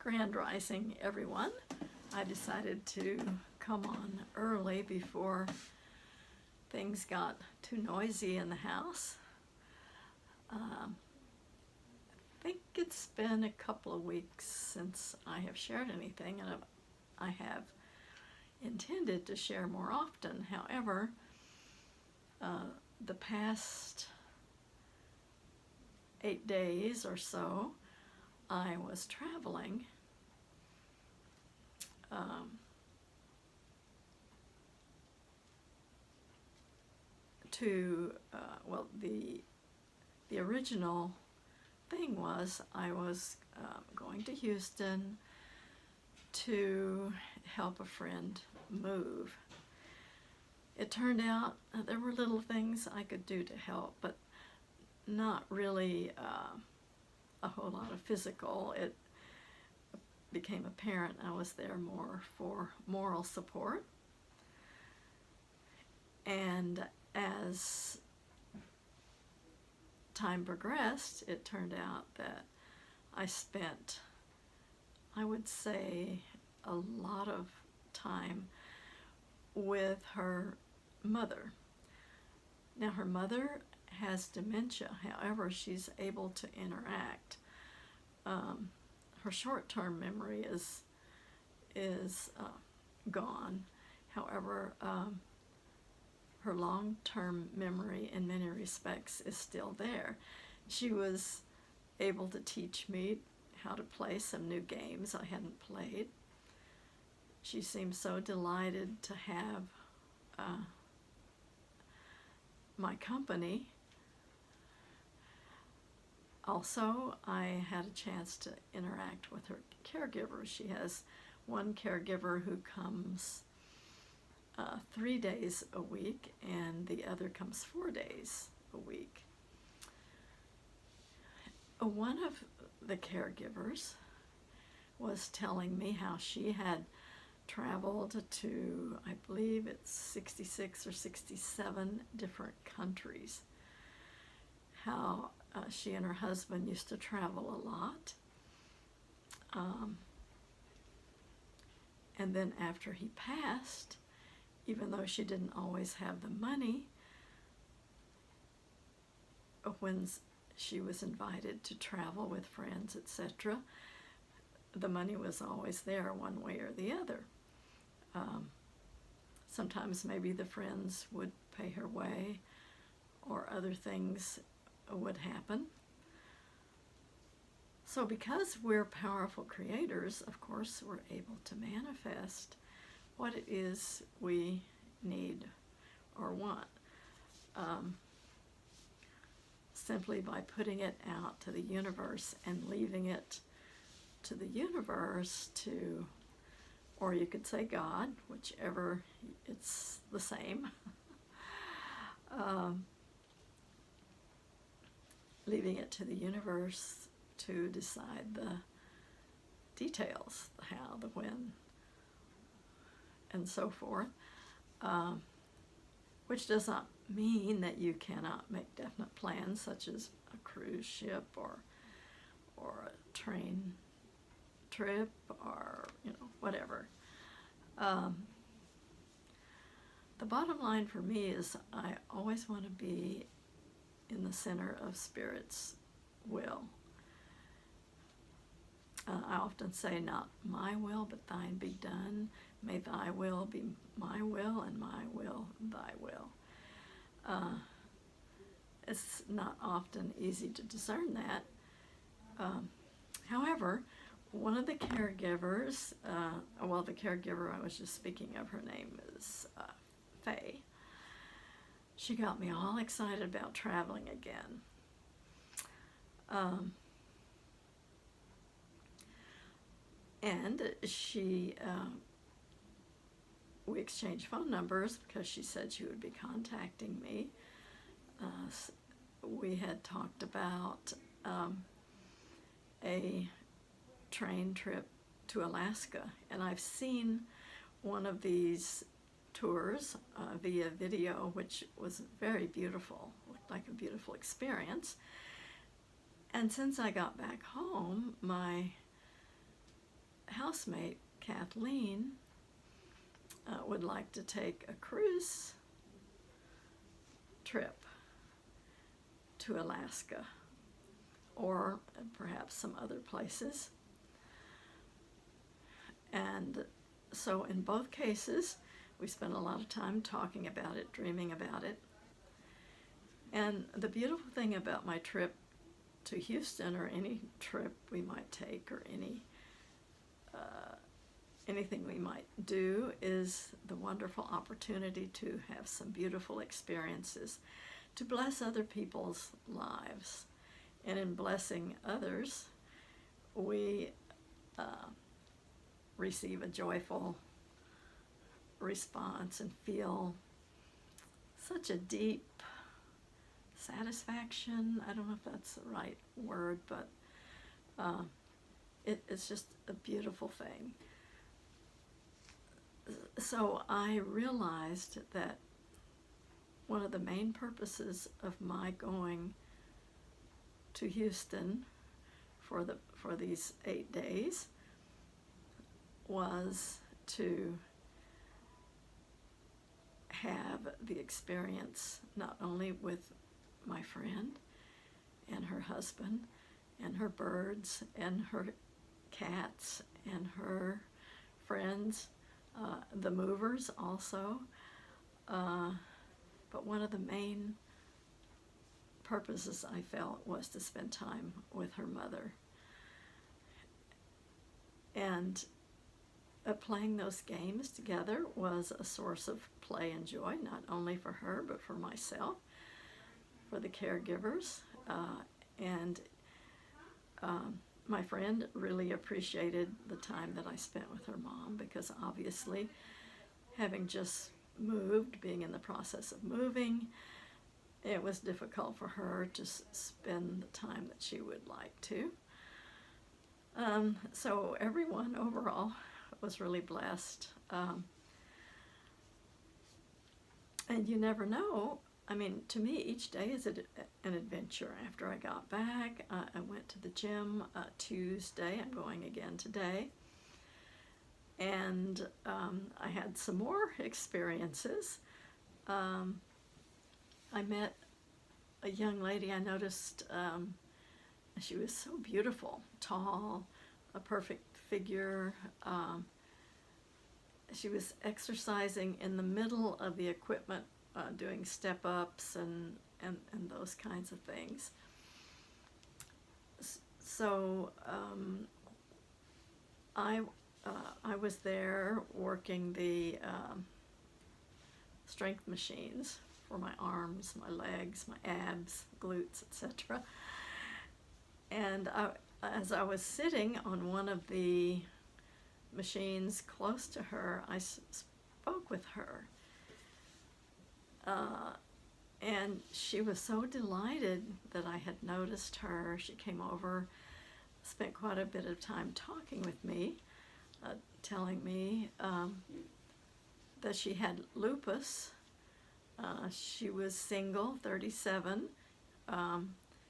Grand Rising, everyone. I decided to come on early before things got too noisy in the house. I think it's been a couple of weeks since I have shared anything, and I have intended to share more often. However, the past 8 days or so, I was traveling to, well, the original thing was I was going to Houston to help a friend move. It turned out there were little things I could do to help, but not really a whole lot of physical. It became apparent I was there more for moral support. And as time progressed, it turned out that I spent, I would say, a lot of time with her mother. Now, her mother has dementia, however, she's able to interact. Her short-term memory is gone. However, her long-term memory in many respects is still there. She was able to teach me how to play some new games I hadn't played. She seemed so delighted to have my company. Also, I had a chance to interact with her caregiver. She has one caregiver who comes 3 days a week, and the other comes 4 days a week. One of the caregivers was telling me how she had traveled to, I believe it's 66 or 67 different countries. How she and her husband used to travel a lot. And then after he passed, even though she didn't always have the money, when she was invited to travel with friends, etc., the money was always there one way or the other. Sometimes maybe the friends would pay her way, or other things would happen. So because we're powerful creators, of course, we're able to manifest what it is we need or want, simply by putting it out to the universe and leaving it to the universe to, or you could say God, whichever, it's the same. Leaving it to the universe to decide the details, the how, the when, and so forth, which does not mean that you cannot make definite plans, such as a cruise ship or a train trip, or whatever. The bottom line for me is I always want to be in the center of Spirit's will. I often say, not my will, but thine be done. May thy will be my will, and my will thy will. It's not often easy to discern that. However, one of the caregivers, the caregiver I was just speaking of, her name is Faye. She got me all excited about traveling again. And we exchanged phone numbers because she said she would be contacting me. We had talked about a train trip to Alaska, and I've seen one of these tours via video, which was very beautiful, looked like a beautiful experience. And since I got back home, my housemate, Kathleen, would like to take a cruise trip to Alaska, or perhaps some other places. And so in both cases, we spent a lot of time talking about it, dreaming about it. And the beautiful thing about my trip to Houston, or any trip we might take, or anything we might do, is the wonderful opportunity to have some beautiful experiences, to bless other people's lives. And in blessing others, we receive a joyful response and feel such a deep satisfaction. I don't know if that's the right word, but it's just a beautiful thing. So I realized that one of the main purposes of my going to Houston for these 8 days was to have the experience not only with my friend and her husband and her birds and her cats and her friends, the movers also, but one of the main purposes I felt was to spend time with her mother. And playing those games together was a source of play and joy, not only for her, but for myself, for the caregivers. And my friend really appreciated the time that I spent with her mom, because obviously, having just moved, being in the process of moving, it was difficult for her to spend the time that she would like to. So everyone overall was really blessed. And you never know. I mean, to me, each day is an adventure. After I got back, I went to the gym Tuesday. I'm going again today. And I had some more experiences. I met a young lady. I noticed she was so beautiful, tall, a perfect figure. She was exercising in the middle of the equipment, doing step-ups and those kinds of things. So I was there working the strength machines for my arms, my legs, my abs, glutes, etc. And as I was sitting on one of the machines close to her, I spoke with her. And she was so delighted that I had noticed her. She came over, spent quite a bit of time talking with me, telling me that she had lupus. She was single, 37.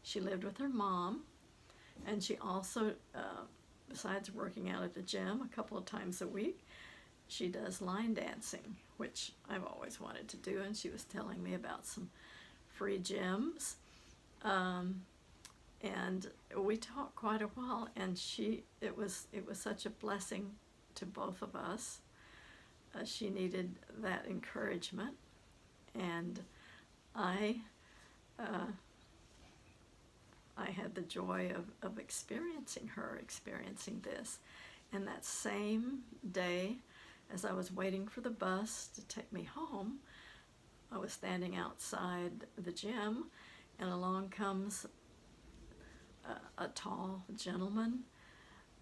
She lived with her mom, and she also, besides working out at the gym a couple of times a week, she does line dancing, which I've always wanted to do, and she was telling me about some free gyms. And we talked quite a while, and it was such a blessing to both of us. She needed that encouragement, and I had the joy of experiencing this. And that same day, as I was waiting for the bus to take me home, I was standing outside the gym, and along comes a tall gentleman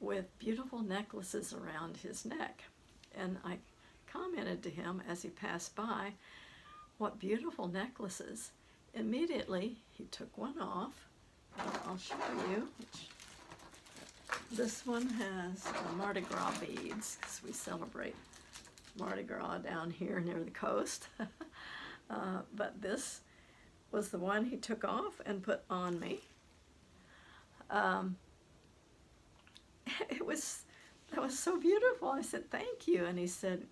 with beautiful necklaces around his neck. And I commented to him as he passed by, "What beautiful necklaces." Immediately, he took one off. I'll show you. This one has Mardi Gras beads, because we celebrate Mardi Gras down here near the coast. But this was the one he took off and put on me. It was that was so beautiful. I said, thank you. And he said,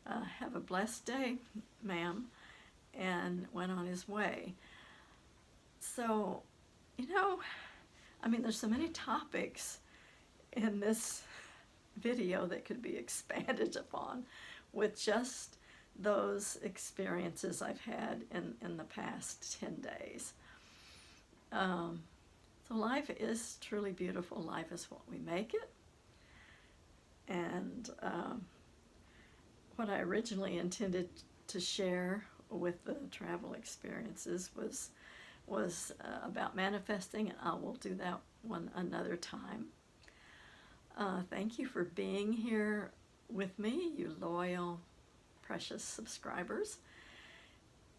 have a blessed day, ma'am, and went on his way. So, you know, I mean, there's so many topics in this video that could be expanded upon with just those experiences I've had in the past 10 days. So life is truly beautiful. Life is what we make it. And what I originally intended to share with the travel experiences was about manifesting, and I will do that one another time. Thank you for being here with me, you loyal, precious subscribers.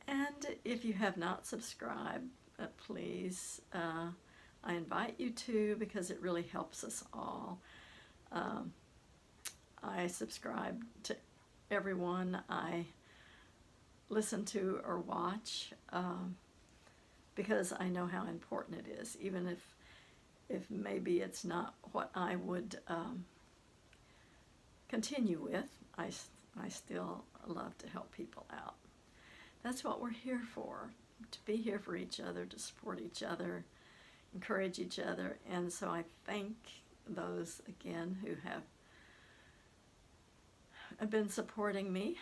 And if you have not subscribed, please, I invite you to, because it really helps us all. I subscribe to everyone I listen to or watch, because I know how important it is, even if maybe it's not what I would continue with. I still love to help people out. That's what we're here for, to be here for each other, to support each other, encourage each other. And so I thank those again who have been supporting me.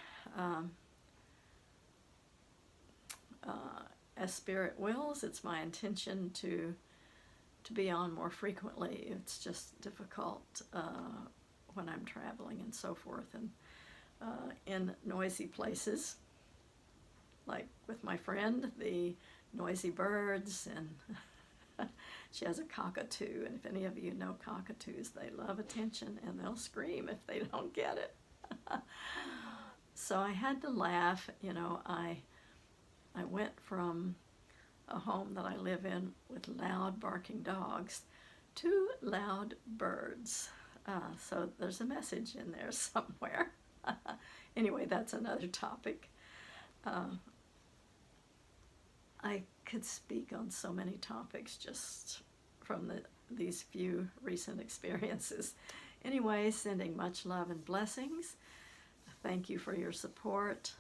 As Spirit wills, it's my intention to be on more frequently. It's just difficult when I'm traveling and so forth, and in noisy places, like with my friend, the noisy birds, and she has a cockatoo, and if any of you know cockatoos, they love attention and they'll scream if they don't get it. So I had to laugh. You know, I went from a home that I live in with loud barking dogs to loud birds. So there's a message in there somewhere. Anyway, that's another topic. I could speak on so many topics just from these few recent experiences. Anyway, sending much love and blessings. Thank you for your support.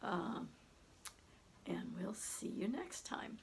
And we'll see you next time.